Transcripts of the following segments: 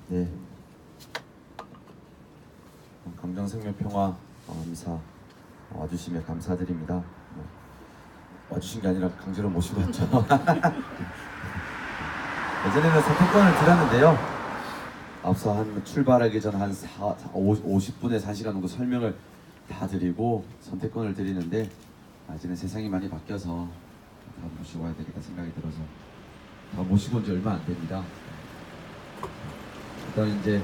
네. 강정생명평화 미사 와주시며 감사드립니다. 와주신 게 아니라 강제로 모시고 왔죠. 예전에는 선택권을 드렸는데요. 앞서 한 출발하기 전 한 50분에서 1시간 정도 설명을 다 드리고 선택권을 드리는데 이제는 세상이 많이 바뀌어서 다 모시고 와야 되겠다 생각이 들어서 다 모시고 온 지 얼마 안 됩니다. 일단 이제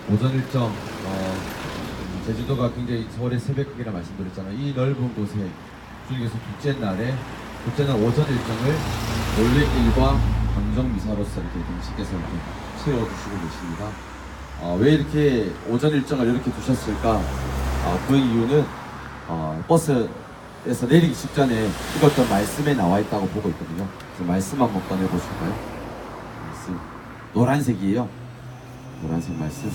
오전 일정 제주도가 굉장히 서울의 새벽이라 말씀드렸잖아요. 이 넓은 곳에 주님께서 둘째 날 오전 일정을 올레길과 강정미사로서 이렇게 당신께서 이렇게 채워주시고 계십니다. 왜 이렇게 오전 일정을 이렇게 두셨을까? 그 이유는 버스에서 내리기 직전에 읽었던 말씀에 나와 있다고 보고 있거든요. 그 말씀 한번 꺼내보실까요? 말씀 노란색이에요. 노란색 말씀.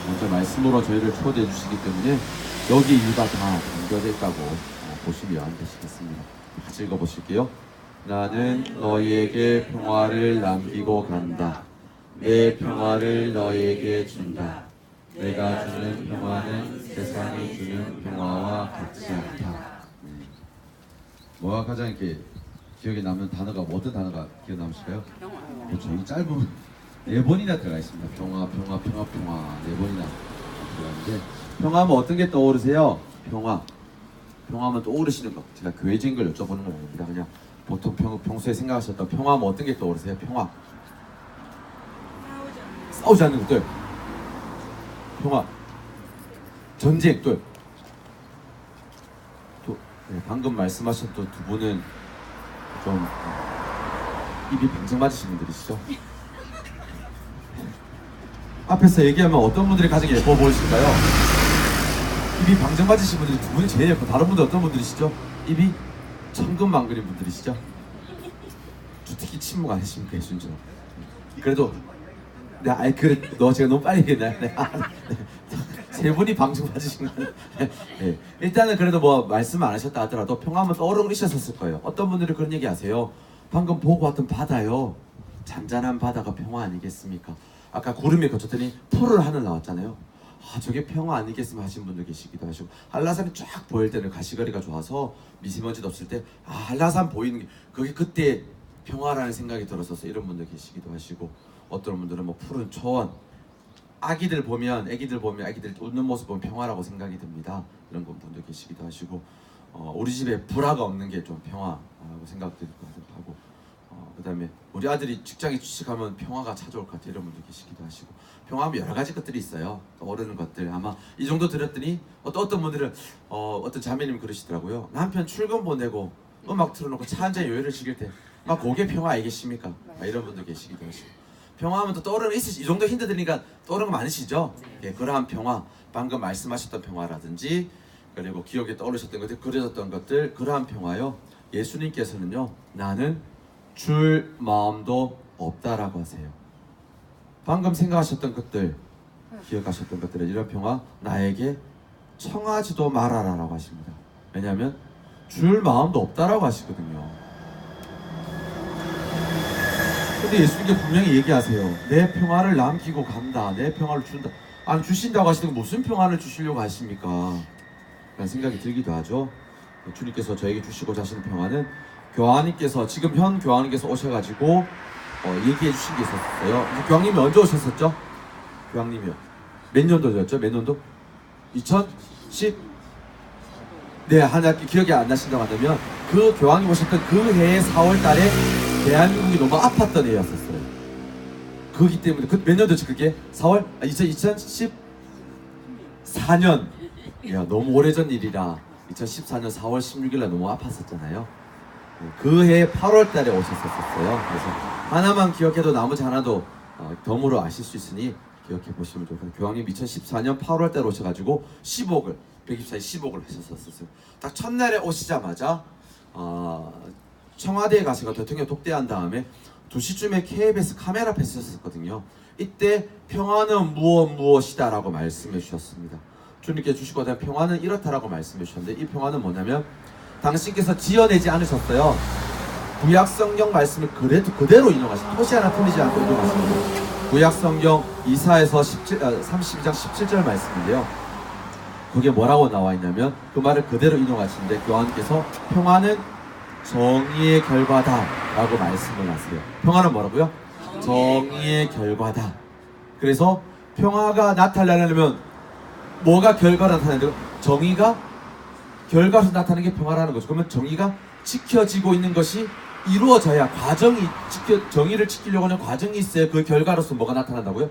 먼저 말씀으로 저희를 초대해 주시기 때문에 여기 이유가 다 담겨져 있다고 보시면 되시겠습니다. 같이 읽어보실게요. 나는 너희에게 평화를 남기고 간다. 내 평화를 너희에게 준다. 내가 주는 평화는 세상이 주는 평화와 같지 않다. 뭐가 가장 이렇게 기억에 남는 단어가 어떤 단어가 기억 남으실까요? 그렇죠. 이 짧은 4번이나 들어가 있습니다. 평화, 평화, 평화, 평화 4번이나 들어가는데 평화하면 어떤 게 떠오르세요? 평화. 평화하면 떠오르시는 거. 제가 교회적인 걸 여쭤보는 건 아닙니다. 그냥 보통 평소에 생각하셨던 평화하면 어떤 게 떠오르세요? 평화. 싸우지 않는 것들. 평화. 전쟁 또. 네, 방금 말씀하셨던 두 분은 좀 입이 방정 맞으신 분들이시죠? 앞에서 얘기하면 어떤 분들이 가장 예뻐 보이실까요? 입이 방정 맞으신 분들이 두 분이 제일 예뻐. 다른 분들 어떤 분들이시죠? 입이 천근만근인 분들이시죠? 특히 침묵 안 하십니까, 예순처럼. 그래도 그래 너 제가 너무 빨리 얘기했네. 세 분이 방정 맞으신 거예요. 네. 일단은 그래도 뭐 말씀 안 하셨다 하더라도 평화하면 떠오르셨을 거예요. 어떤 분들이 그런 얘기 하세요. 방금 보고 왔던 바다요. 잔잔한 바다가 평화 아니겠습니까? 아까 구름이 거쳤더니 푸른 하늘 나왔잖아요. 저게 평화 아니겠습니까 하신 분들 계시기도 하시고, 한라산이 쫙 보일 때는 가시거리가 좋아서 미세먼지도 없을 때 한라산 보이는 게 그게 그때 평화라는 생각이 들었어서 이런 분들 계시기도 하시고, 어떤 분들은 뭐 푸른 초원, 아기들 보면 애기들 웃는 모습 보면 평화라고 생각이 듭니다. 이런 분들 계시기도 하시고, 우리 집에 불화가 없는 게 좀 평화라고 생각되기도 하고, 그 다음에 우리 아들이 직장에 취직하면 평화가 찾아올 것 같아요. 이런 분들 계시기도 하시고, 평화하면 여러 가지 것들이 있어요. 떠오르는 것들. 아마 이 정도 들었더니 어떤 분들은 어떤 자매님이 그러시더라고요. 남편 출근 보내고 음악 틀어놓고 차 한잔 여유를 즐길 때 그게 평화 아니겠습니까? 이런 분들 계시기도 하시고, 평화하면 또 떠오르는 이 정도 힌트 드리니까 떠오르는 거 많으시죠? 예, 그러한 평화, 방금 말씀하셨던 평화라든지, 그리고 기억에 떠오르셨던 것들, 그려졌던 것들, 그러한 평화요. 예수님께서는요, 나는 줄 마음도 없다라고 하세요. 방금 생각하셨던 것들, 기억하셨던 것들은 이런 평화, 나에게 청하지도 말아라라고 하십니다. 왜냐하면 줄 마음도 없다라고 하시거든요. 근데 예수님께 분명히 얘기하세요. 내 평화를 남기고 간다. 내 평화를 준다. 아니 주신다고 하시는 건 무슨 평화를 주시려고 하십니까? 라는 생각이 들기도 하죠. 주님께서 저에게 주시고자 하시는 평화는 교황님께서 지금 현 교황님께서 오셔가지고 얘기해 주신 게 있었어요. 교황님이 언제 오셨었죠? 교황님이요. 몇 년도였죠? 몇 년도? 2010? 네, 하나 기억이 안 나신다고 한다면 그 교황님 오셨던 그 해의 4월 달에 대한민국이 너무 아팠던 해였었어요. 그렇기 때문에 몇 년도죠 그게? 4월? 2014년. 야, 너무 오래전 일이라 2014년 4월 16일 날 너무 아팠었잖아요. 그 해 8월 달에 오셨었어요. 그래서 하나만 기억해도 나머지 하나도 덤으로 아실 수 있으니 기억해 보시면 좋겠어요. 교황님 2014년 8월 달에 오셔가지고 10억을 124에 10억을 하셨었어요. 딱 첫날에 오시자마자 청와대에 가셔서 대통령 독대한 다음에 2시쯤에 KBS 카메라 앞에 서셨거든요. 이때 평화는 무엇이다 라고 말씀해 주셨습니다. 주님께 주시고 난 평화는 이렇다라고 말씀해 주셨는데, 이 평화는 뭐냐면 당신께서 지어내지 않으셨어요. 구약 성경 말씀을 그대로 인용하십니다. 토시 하나 틀리지 않고 인용하십니다. 구약 성경 이사에서 32장 17절 말씀인데요. 그게 뭐라고 나와 있냐면 그 말을 그대로 인용하시는데 교황께서 평화는 정의의 결과다 라고 말씀을 하세요. 평화는 뭐라고요? 정의의 결과다. 그래서 평화가 나타나려면 뭐가 결과로 나타나는데 정의가 결과로 나타나는 게 평화라는 거죠. 그러면 정의가 지켜지고 있는 것이 이루어져야 정의를 지키려고 하는 과정이 있어야 그 결과로서 뭐가 나타난다고요?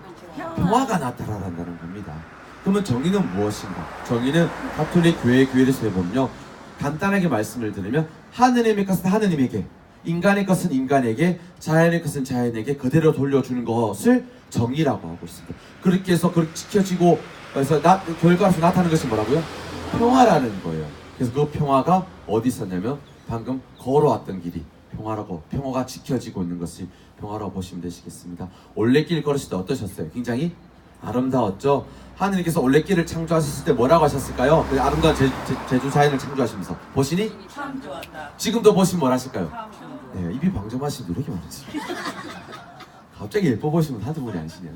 평화가 나타난다는 겁니다. 그러면 정의는 무엇인가? 정의는 가톨릭 교회의 교회에서 해보면요, 간단하게 말씀을 드리면 하느님의 것은 하느님에게, 인간의 것은 인간에게, 자연의 것은 자연에게 그대로 돌려주는 것을 정의라고 하고 있습니다. 그렇게 해서 그렇게 지켜지고 그래서 결과로서 나타나는 것이 뭐라고요? 평화라는 거예요. 그래서 그 평화가 어디 있었냐면 방금 걸어왔던 길이 평화라고, 평화가 지켜지고 있는 것이 평화라고 보시면 되시겠습니다. 올레길 걸으실 때 어떠셨어요? 굉장히 아름다웠죠? 하느님께서 올레길을 창조하셨을 때 뭐라고 하셨을까요? 그 아름다운 제주 자연을 창조하시면서 보시니? 참 좋았다. 지금도 보시면 뭘 하실까요? 참 좋았다. 네, 입이 방정하시는 이렇게 많으시 갑자기 예뻐 보시면 한두 분이 아니시네요.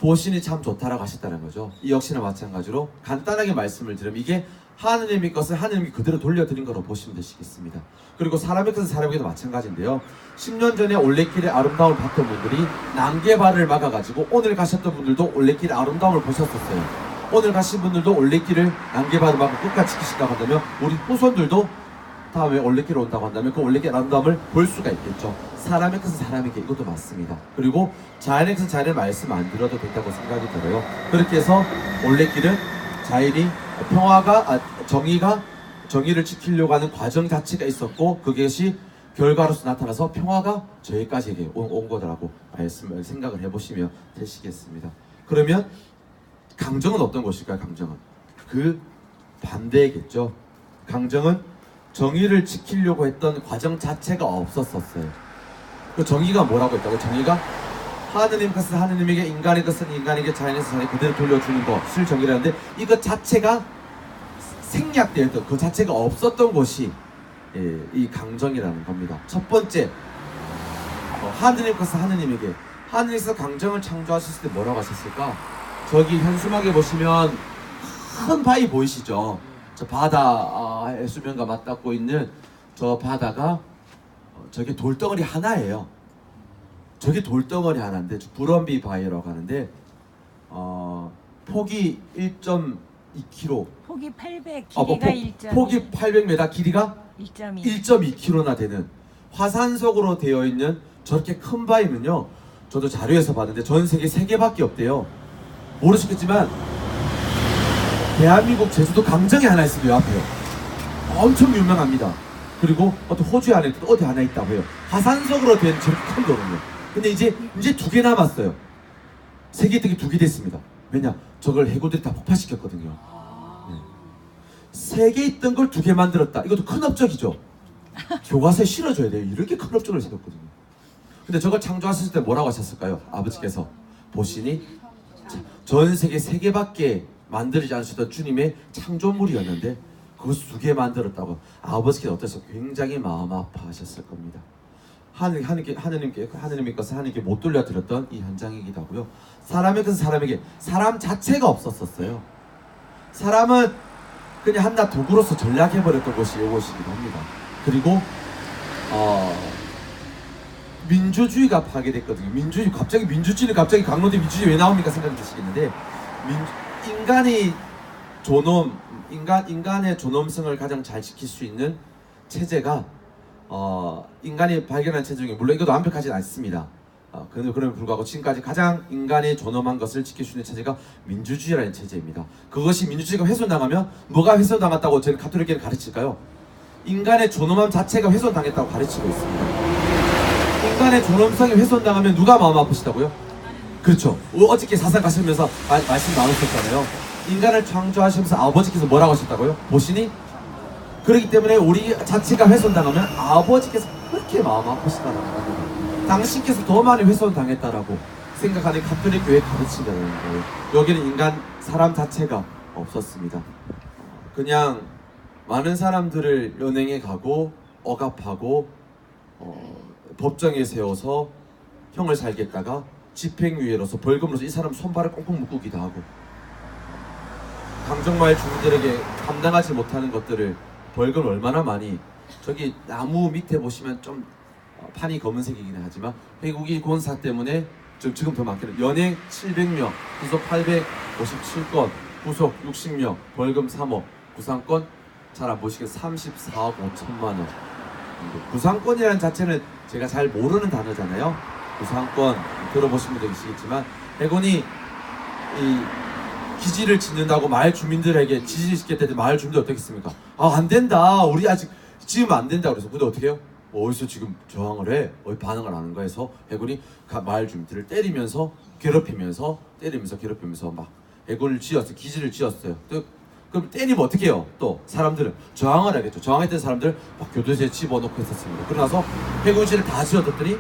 보시니 참 좋다라고 하셨다는 거죠. 이 역시나 마찬가지로 간단하게 말씀을 드리면 이게 하느님의 것을 하느님이 그대로 돌려드린 거로 보시면 되시겠습니다. 그리고 사람의 것은 사람에게도 마찬가지인데요. 10년 전에 올레길의 아름다움을 봤던 분들이 난개발을 막아가지고 오늘 가셨던 분들도 올레길의 아름다움을 보셨었어요. 오늘 가신 분들도 올레길을 난개발을 막고 끝까지 지키신다고 한다면 우리 후손들도 다음에 올레길에 온다고 한다면 그 올레길 아름다움을 볼 수가 있겠죠. 사람의 것은 사람에게, 이것도 맞습니다. 그리고 자연의 것은 자연의 말씀 안 들어도 된다고 생각이 들어요. 그렇게 해서 올레길은 자연이 정의를 지키려고 하는 과정 자체가 있었고 그것이 결과로서 나타나서 평화가 저희까지 온 거라고 생각을 해보시면 되시겠습니다. 그러면 강정은 어떤 것일까요? 강정은 그 반대겠죠. 강정은 정의를 지키려고 했던 과정 자체가 없었어요. 그 정의가 뭐라고 했다고? 정의가 하느님 것은 하느님에게, 인간의 것은 인간에게, 자연의 것은 자연에게 그대로 돌려주는 것을 정의라는데 이것 자체가 생략되었던, 그 자체가 없었던 것이 이 강정이라는 겁니다. 첫 번째, 하느님 것은 하느님에게, 하느님께서 강정을 창조하셨을 때 뭐라고 하셨을까? 저기 현수막에 보시면 큰 바위 보이시죠? 저 바다 해수면과 맞닿고 있는 저 바다가 저게 돌덩어리 하나예요. 저게 돌덩어리 하나인데 브럼비 바위라고 하는데 폭이 1.2km, 폭이 800, 길이가 1.2. 폭이 800m, 길이가 1.2. 1.2km나 되는 화산석으로 되어 있는 저렇게 큰 바위는요, 저도 자료에서 봤는데 전 세계 3개밖에 없대요. 모르시겠지만 대한민국 제주도 강정에 하나 있어요. 앞에요. 엄청 유명합니다. 그리고 어떤 호주에 하나 있고 어디 하나 있다고 해요. 화산석으로 된 저렇게 큰 거거든요. 근데 이제 2개 남았어요. 세계 득이 2개 됐습니다. 왜냐? 저걸 해고들이 다 폭파시켰거든요. 네. 3개 있던 걸 2개 만들었다. 이것도 큰 업적이죠. 교과서에 실어줘야 돼요. 이렇게 큰 업적을 세웠거든요. 근데 저걸 창조하셨을 때 뭐라고 하셨을까요? 아버지께서 보시니 전 세계 3개밖에 만들지 않으셨던 주님의 창조물이었는데 그것을 2개 만들었다고 아버지께서 어떠셔서 굉장히 마음 아파하셨을 겁니다. 하느님의 것을 하느님께 못 돌려드렸던 이 현장이기도 하고요. 사람의 것은 사람에게, 사람 자체가 없었어요. 사람은 그냥 한낱 도구로서 전락해버렸던 것이 이것이기도 합니다. 그리고 민주주의가 파괴됐거든요. 민주주의는 갑자기 강론대 민주주의 왜 나옵니까 생각이 드시겠는데, 인간의 존엄성을 가장 잘 지킬 수 있는 체제가 인간이 발견한 체제 중에, 물론 이것도 완벽하진 않습니다. 그럼에도 불구하고 지금까지 가장 인간의 존엄한 것을 지킬 수 있는 체제가 민주주의라는 체제입니다. 그것이 민주주의가 훼손당하면 뭐가 훼손당했다고 저는 가톨릭계는 가르칠까요? 인간의 존엄함 자체가 훼손당했다고 가르치고 있습니다. 인간의 존엄성이 훼손당하면 누가 마음 아프시다고요? 그렇죠. 어저께 사상 가시면서 말씀 나누셨잖아요. 인간을 창조하시면서 아버지께서 뭐라고 하셨다고요? 보시니? 그렇기 때문에 우리 자체가 훼손당하면 아버지께서 그렇게 마음 아프시다는 겁니다. 당신께서 더 많이 훼손당했다라고 생각하는 가톨릭 교회 가르침이라는 거예요. 여기는 사람 자체가 없었습니다. 그냥 많은 사람들을 연행해 가고 억압하고 법정에 세워서 형을 살겠다가 집행유예로서 벌금으로서 이 사람 손발을 꽁꽁 묶기도 하고 강정마을 주민들에게 감당하지 못하는 것들을 벌금 얼마나 많이 저기 나무 밑에 보시면 좀 판이 검은색이긴 하지만 회국이 본사 때문에 지금 더 많겠네요. 연행 700명, 구속 857건, 구속 60명, 벌금 3억, 구상권 잘 안 보시겠 34억 5천만 원. 구상권이라는 자체는 제가 잘 모르는 단어잖아요. 구상권 들어보신 분도 계시겠지만 해군이 이 기지를 짓는다고 마을 주민들에게 지지를 짓겠다는데 마을 주민들 어떻겠습니까? 아, 안 된다. 우리 아직 지으면 안 된다. 그래서 근데 어떻게 해요? 어디서 지금 저항을 해? 어디 반응을 안 하는가 해서 해군이 마을 주민들을 때리면서 괴롭히면서 막 해군을 지었어요. 기지를 지었어요. 또 그럼 때리면 어떻게 해요? 또 사람들은 저항을 하겠죠. 저항했던 사람들 막 교도소에 집어넣고 했었습니다. 그러나서 해군시를 다 지어뒀더니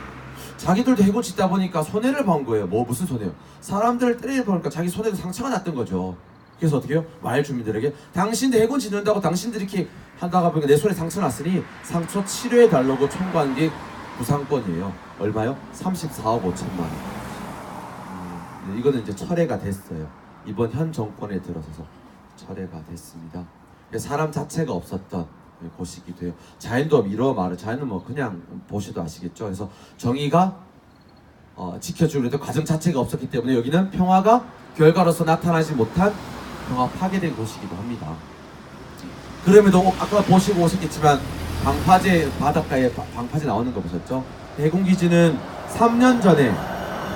자기들도 해군 짓다 보니까 손해를 본 거예요. 무슨 손해요? 사람들을 때려보니까 자기 손에도 상처가 났던 거죠. 그래서 어떻게 해요? 마을 주민들에게 당신들 해군 짓는다고 당신들이 이렇게 하다가 보니까 내 손에 상처 났으니 상처 치료해 달라고 청구한 게 구상권이에요. 얼마요? 34억 5천만 원. 이거는 이제 철회가 됐어요. 이번 현 정권에 들어서서 철회가 됐습니다. 사람 자체가 없었던 곳이기도 해요. 자연도 이러 말을 자연은 뭐 그냥 보시도 아시겠죠. 그래서 정의가 지켜주려 해도 과정 자체가 없었기 때문에 여기는 평화가 결과로서 나타나지 못한 평화 파괴된 곳이기도 합니다. 그럼에도 아까 보시고 오셨겠지만 방파제 바닷가에 방파제 나오는 거 보셨죠? 해군기지는 3년 전에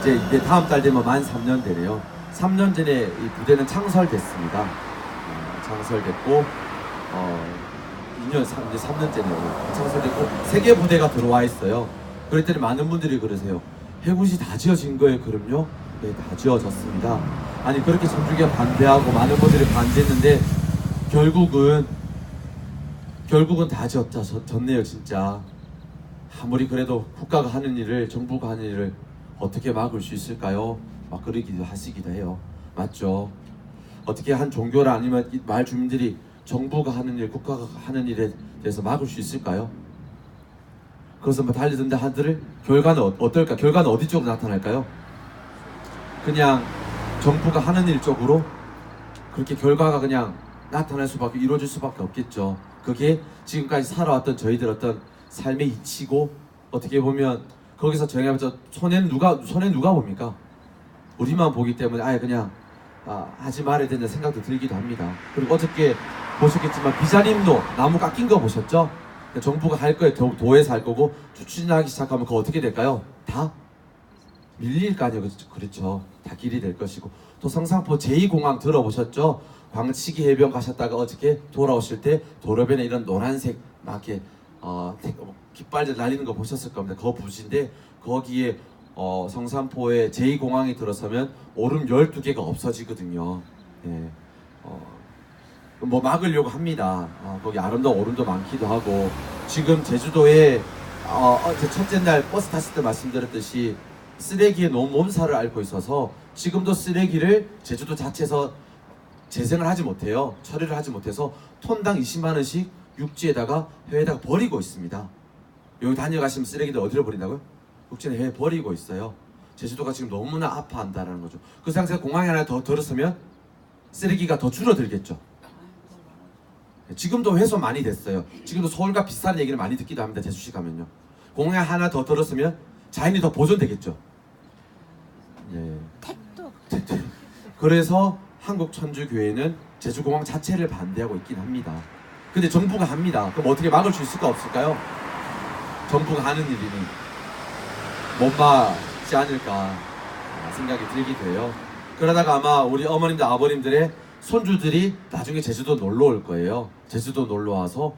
이제 다음 달 되면 만 3년 되네요. 3년 전에 이 부대는 창설됐습니다. 창설됐고 2년 3년째네요. 창설됐고 세 개 부대가 들어와 있어요. 그랬더니 많은 분들이 그러세요. 해군이 다 지어진 거예요? 그럼요. 네, 다 지어졌습니다. 아니 그렇게 전주기가 반대하고 많은 분들이 반대했는데 결국은 다 졌네요 진짜. 아무리 그래도 국가가 하는 일을 정부가 하는 일을 어떻게 막을 수 있을까요? 막 그러기도 하시기도 해요. 맞죠? 어떻게 한 종교나 아니면 마을 주민들이 정부가 하는 일, 국가가 하는 일에 대해서 막을 수 있을까요? 그것은 뭐 달리던데 하들 결과는 어떨까? 결과는 어디 쪽으로 나타날까요? 그냥 정부가 하는 일 쪽으로 그렇게 결과가 그냥 나타날 수밖에 이루어질 수밖에 없겠죠. 그게 지금까지 살아왔던 저희들 어떤 삶의 이치고 어떻게 보면 거기서 저희가 손해는 누가 봅니까? 우리만 보기 때문에 아예 그냥 하지 말아야 된다는 생각도 들기도 합니다. 그리고 어저께 보셨겠지만 비자림로 나무 깎인 거 보셨죠? 정부가 할 거에 도에서 할 거고 추진하기 시작하면 그거 어떻게 될까요? 다 밀릴 거 아니에요. 그렇죠. 다 길이 될 것이고 또 성산포 제2공항 들어보셨죠? 광치기 해변 가셨다가 어저께 돌아오실 때 도로변에 이런 노란색 막 이렇게 깃발들 날리는 거 보셨을 겁니다. 그거 부지인데 거기에 성산포에 제2공항이 들어서면 오름 12개가 없어지거든요. 예. 뭐 막으려고 합니다. 거기 아름다운 오름도 많기도 하고 지금 제주도에 첫째 날 버스 탔을 때 말씀드렸듯이 쓰레기에 너무 몸살을 앓고 있어서 지금도 쓰레기를 제주도 자체에서 재생을 하지 못해요. 처리를 하지 못해서 톤당 20만 원씩 육지에다가 해외에다가 버리고 있습니다. 여기 다녀가시면 쓰레기들 어디로 버린다고요? 육지에 해외에 버리고 있어요. 제주도가 지금 너무나 아파한다는 거죠. 그 상태에서 공항에 하나 더 들었으면 쓰레기가 더 줄어들겠죠. 지금도 회수 많이 됐어요. 지금도 서울과 비슷한 얘기를 많이 듣기도 합니다. 제주시 가면요. 공항에 하나 더 들었으면 자연이 더 보존되겠죠. 예. 택도 그래서 한국천주교회는 제주공항 자체를 반대하고 있긴 합니다. 근데 정부가 합니다. 그럼 어떻게 막을 수 있을까 없을까요? 정부가 하는 일이니 못 막지 않을까 생각이 들기도 해요. 그러다가 아마 우리 어머님들 아버님들의 손주들이 나중에 제주도 놀러 올 거예요. 제주도 놀러 와서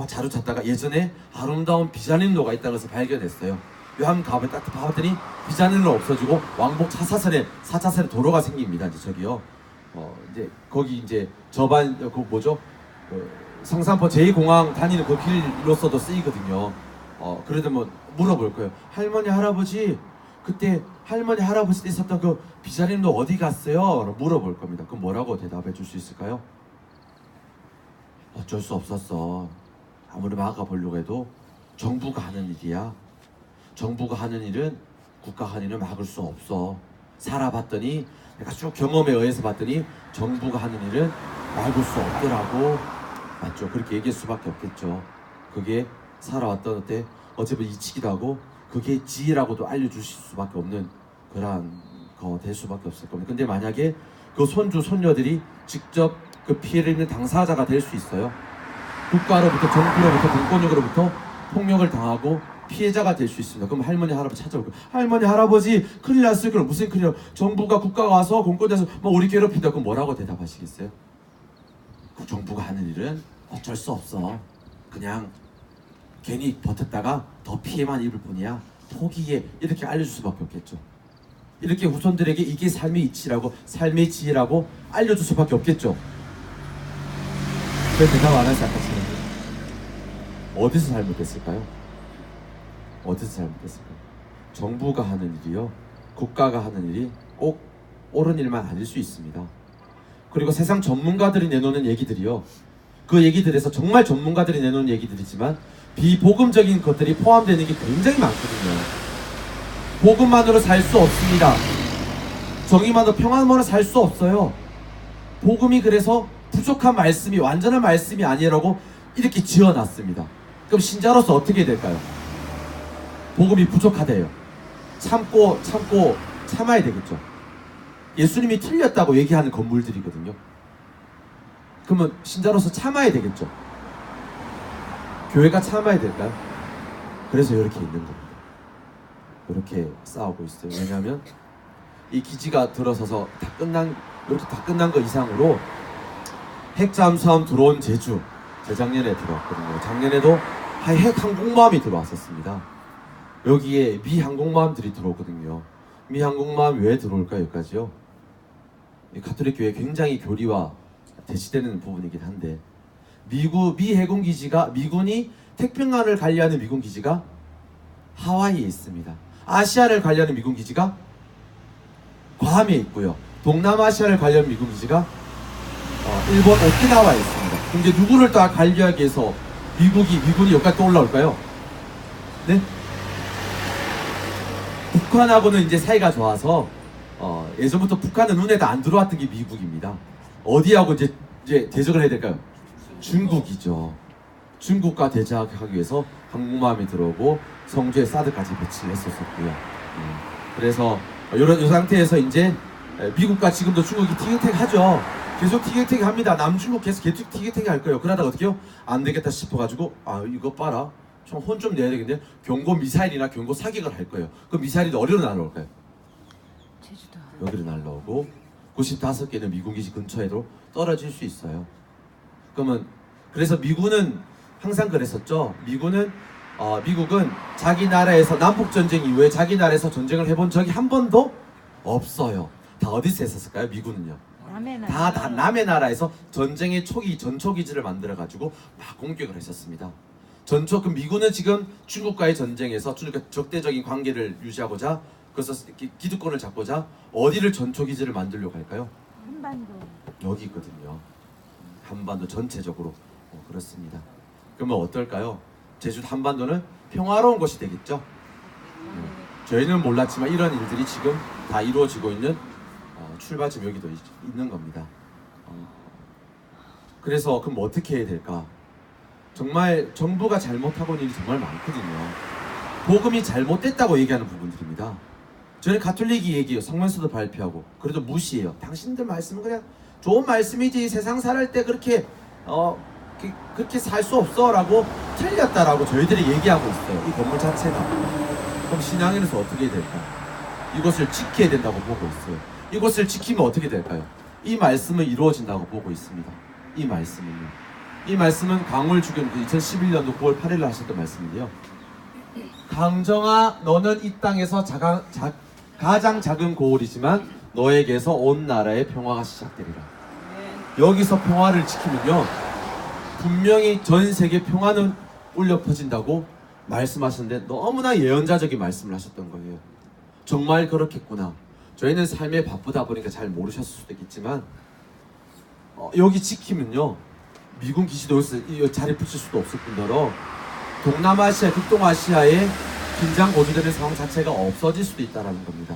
자루 찾다가 예전에 아름다운 비자림로가 있다고 해서 발견했어요. 한번 가봤더니 비자림로 없어지고 왕복 4차선에 도로가 생깁니다. 이제 저기요. 이제 거기 이제 저반 그 뭐죠? 성산포 제2공항 다니는 그 길로서도 쓰이거든요. 그래도 뭐 물어볼 거예요. 할머니 할아버지 그때 할머니 할아버지 때 있었던 그 비자림로 어디 갔어요? 물어볼 겁니다. 그럼 뭐라고 대답해 줄 수 있을까요? 어쩔 수 없었어. 아무리 막아보려고 해도 정부가 하는 일이야. 정부가 하는 일은 국가가 하는 일을 막을 수 없어. 살아봤더니 내가 쭉 경험에 의해서 봤더니 정부가 하는 일은 막을 수 없더라고. 맞죠? 그렇게 얘기할 수밖에 없겠죠. 그게 살아왔던 때 어차피 이치기도 하고 그게 지혜라고도 알려주실 수밖에 없는 그러한 거 될 수밖에 없을 겁니다. 근데 만약에 그 손주 손녀들이 직접 그 피해를 입는 당사자가 될 수 있어요. 국가로부터 정부로부터 공권력으로부터 폭력을 당하고 피해자가 될 수 있습니다. 그럼 할머니 할아버지 찾아올 거예요. 할머니 할아버지 큰일 났어요. 그럼 무슨 큰일? 정부가 국가가 와서 공권에서 뭐 우리 괴롭힌다. 그럼 뭐라고 대답하시겠어요? 그 정부가 하는 일은 어쩔 수 없어. 그냥 괜히 버텼다가 더 피해만 입을 뿐이야. 포기해. 이렇게 알려줄 수밖에 없겠죠. 이렇게 후손들에게 이게 삶의 이치라고 삶의 지혜라고 알려줄 수밖에 없겠죠. 왜 대답 안 하지 않겠어요? 어디서 잘못됐을까요? 어디서 잘못됐을까요? 정부가 하는 일이요, 국가가 하는 일이 꼭 옳은 일만 아닐 수 있습니다. 그리고 세상 전문가들이 내놓는 얘기들이요, 그 얘기들에서 정말 전문가들이 내놓는 얘기들이지만 비복음적인 것들이 포함되는 게 굉장히 많거든요. 복음만으로 살 수 없습니다. 정의만으로 평안만으로 살 수 없어요. 복음이 그래서 부족한 말씀이 완전한 말씀이 아니라고 이렇게 지어놨습니다. 그럼 신자로서 어떻게 될까요? 복음이 부족하대요. 참고 참아야 되겠죠. 예수님이 틀렸다고 얘기하는 건물들이거든요. 그러면 신자로서 참아야 되겠죠. 교회가 참아야 될까요? 그래서 이렇게 있는 겁니다. 이렇게 싸우고 있어요. 왜냐하면 이 기지가 들어서서 이렇게 다 끝난 거 이상으로 핵 잠수함 들어온 제주, 재작년에 들어왔거든요. 작년에도 핵 항공모함이 들어왔었습니다. 여기에 미 항공모함들이 들어오거든요. 미 항공모함 왜 들어올까요? 여기까지요. 이 가톨릭 교회 굉장히 교리와 대치되는 부분이긴 한데, 미 해군 기지가, 미군이 태평양을 관리하는 미군 기지가 하와이에 있습니다. 아시아를 관리하는 미군 기지가 괌에 있고요. 동남아시아를 관리하는 미군 기지가 일본 오키나와에 있습니다. 그럼 이제 누구를 다 관리하기 위해서 미군이 여기까지 또 올라올까요? 네? 북한하고는 이제 사이가 좋아서 예전부터 북한은 눈에도 안 들어왔던 게 미국입니다. 어디하고 이제 대적을 해야 될까요? 중국이죠. 중국과 대적하기 위해서 항공모함이 들어오고 성주에 사드까지 배치를 했었고요. 그래서 이 상태에서 이제 미국과 지금도 중국이 티격태격 하죠. 계속 티격태격 합니다. 남중국 계속 티격태격 할 거예요. 그러다가 어떻게요? 안 되겠다 싶어가지고 이거 봐라. 좀 혼 좀 내야 되겠는데 경고 미사일이나 경고 사격을 할 거예요. 그 미사일이 어디로 날아올까요? 제주도. 여기로 날라오고 95개는 미군 기지 근처에도 떨어질 수 있어요. 그러면 그래서 미군은 항상 그랬었죠. 미국은 자기 나라에서 남북 전쟁 이후에 자기 나라에서 전쟁을 해본 적이 한 번도 없어요. 다 어디서 했었을까요? 미군은요. 남의 나라. 다 남의 나라에서 전쟁의 전초 기지를 만들어 가지고 막 공격을 했었습니다. 그럼 미군은 지금 중국과의 전쟁에서 중국과 적대적인 관계를 유지하고자, 그래서 기득권을 잡고자 어디를 전초 기지를 만들려고 할까요? 한반도. 여기 있거든요. 한반도 전체적으로 그렇습니다. 그러면 어떨까요? 제주도 한반도는 평화로운 곳이 되겠죠. 저희는 몰랐지만 이런 일들이 지금 다 이루어지고 있는 출발점 여기도 있는 겁니다. 그래서 그럼 어떻게 해야 될까? 정말 정부가 잘못하고 있는 일이 정말 많거든요. 복음이 잘못됐다고 얘기하는 부분들입니다. 저는 가톨릭이 얘기해요. 성면서도 발표하고 그래도 무시해요. 당신들 말씀은 그냥 좋은 말씀이지 세상 살할 때 그렇게 살 수 없어 라고 틀렸다라고 저희들이 얘기하고 있어요. 이 건물 자체가. 그럼 신앙인으로서 어떻게 해야 될까? 이것을 지켜야 된다고 보고 있어요. 이것을 지키면 어떻게 될까요? 이 말씀은 이루어진다고 보고 있습니다. 이 말씀은 강울 주교님 2011년도 9월 8일 하셨던 말씀인데요. 강정아, 너는 이 땅에서 가장 작은 고울이지만 너에게서 온 나라의 평화가 시작되리라. 여기서 평화를 지키면요, 분명히 전 세계 평화는 울려 퍼진다고 말씀하셨는데 너무나 예언자적인 말씀을 하셨던 거예요. 정말 그렇겠구나. 저희는 삶에 바쁘다 보니까 잘 모르셨을 수도 있겠지만 여기 지키면요, 미군 기지도 이 자리에 붙일 수도 없을 뿐더러 동남아시아, 극동아시아의 긴장 고조되는 상황 자체가 없어질 수도 있다라는 겁니다.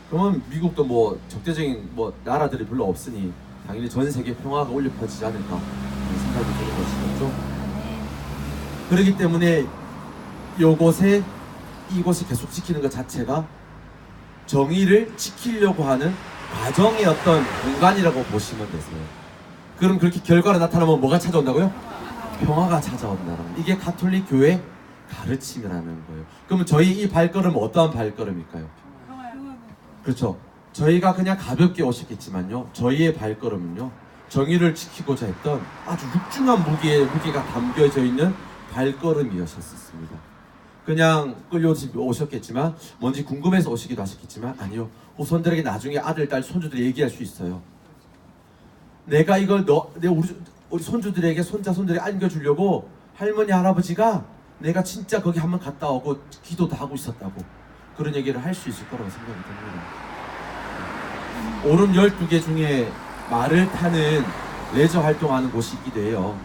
그러면 미국도 뭐 적대적인 뭐 나라들이 별로 없으니 당연히 전 세계 평화가 올려 퍼지지 않을까 그런 생각이 드는 것이겠죠. 아멘. 그렇기 때문에 이곳을 계속 지키는 것 자체가 정의를 지키려고 하는 과정의 어떤 공간이라고 보시면 되세요. 그럼 그렇게 결과로 나타나면 뭐가 찾아온다고요? 평화가 찾아온다는 이게 가톨릭 교회 가르침이라는 거예요. 그러면 저희 이 발걸음은 어떠한 발걸음일까요? 그렇죠. 저희가 그냥 가볍게 오셨겠지만요. 저희의 발걸음은요. 정의를 지키고자 했던 아주 육중한 무게가 담겨져 있는 발걸음이었었습니다. 그냥 오셨겠지만 뭔지 궁금해서 오시기도 하셨겠지만 아니요. 후손들에게 나중에 아들, 딸, 손주들이 얘기할 수 있어요. 내가 이걸 우리 손주들에게 손자손들에게 안겨주려고 할머니, 할아버지가 내가 진짜 거기 한번 갔다 오고 기도도 하고 있었다고 그런 얘기를 할 수 있을 거라고 생각이 듭니다. 오름 12개 중에 말을 타는 레저 활동하는 곳이 있기도 해요.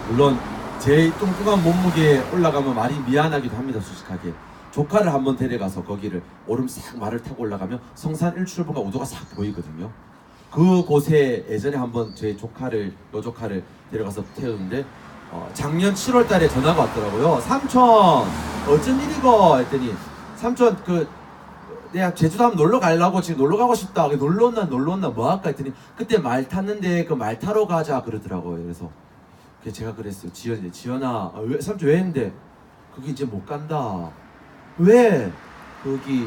물론 제 뚱뚱한 몸무게에 올라가면 말이 미안하기도 합니다. 솔직하게 조카를 한번 데려가서 거기를 오름 싹 말을 타고 올라가면 성산 일출봉과 우도가 싹 보이거든요. 그 곳에 예전에 한번 제 조카를 데려가서 태우는데 작년 7월 달에 전화가 왔더라고요. 삼촌 어쩐 일이고 했더니 삼촌 내가 제주도 한번 놀러 가려고 지금 놀러 가고 싶다. 놀러 온나 뭐 할까 했더니 그때 말 탔는데 그 말 타러 가자 그러더라고요. 그래서 제가 그랬어요. 지연아 왜 삼촌 왜 했는데 거기 이제 못 간다. 왜? 거기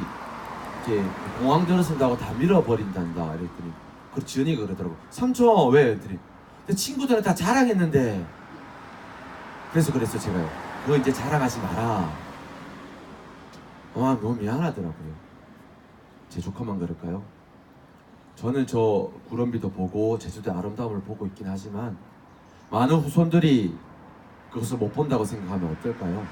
이제 공항 들어선다고 다 밀어버린단다. 이랬더니 그 지연이가 그러더라고. 삼촌 왜? 했더니 내 친구들은 다 자랑했는데. 그래서 그랬어요. 제가요. 그거 이제 자랑하지 마라. 너무 미안하더라고요. 제 조카만 그럴까요? 저는 저 구름비도 보고 제주도의 아름다움을 보고 있긴 하지만 많은 후손들이 그것을 못 본다고 생각하면 어떨까요?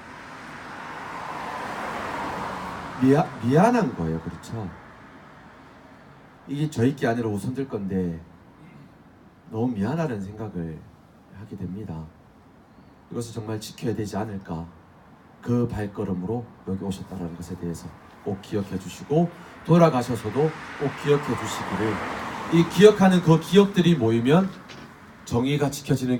미안한 거예요. 그렇죠? 이게 저희 게 아니라 후손들 건데 너무 미안하다는 생각을 하게 됩니다. 이것을 정말 지켜야 되지 않을까. 그 발걸음으로 여기 오셨다는 것에 대해서 꼭 기억해 주시고 돌아가셔서도 꼭 기억해 주시기를, 이 기억하는 그 기억들이 모이면 정의가 지켜지는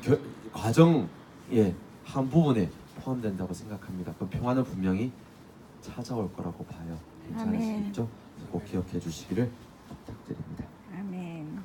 과정의 한 부분에 포함된다고 생각합니다. 그 평화는 분명히 찾아올 거라고 봐요. 괜찮으시겠죠? 꼭 기억해 주시기를 부탁드립니다. 아멘.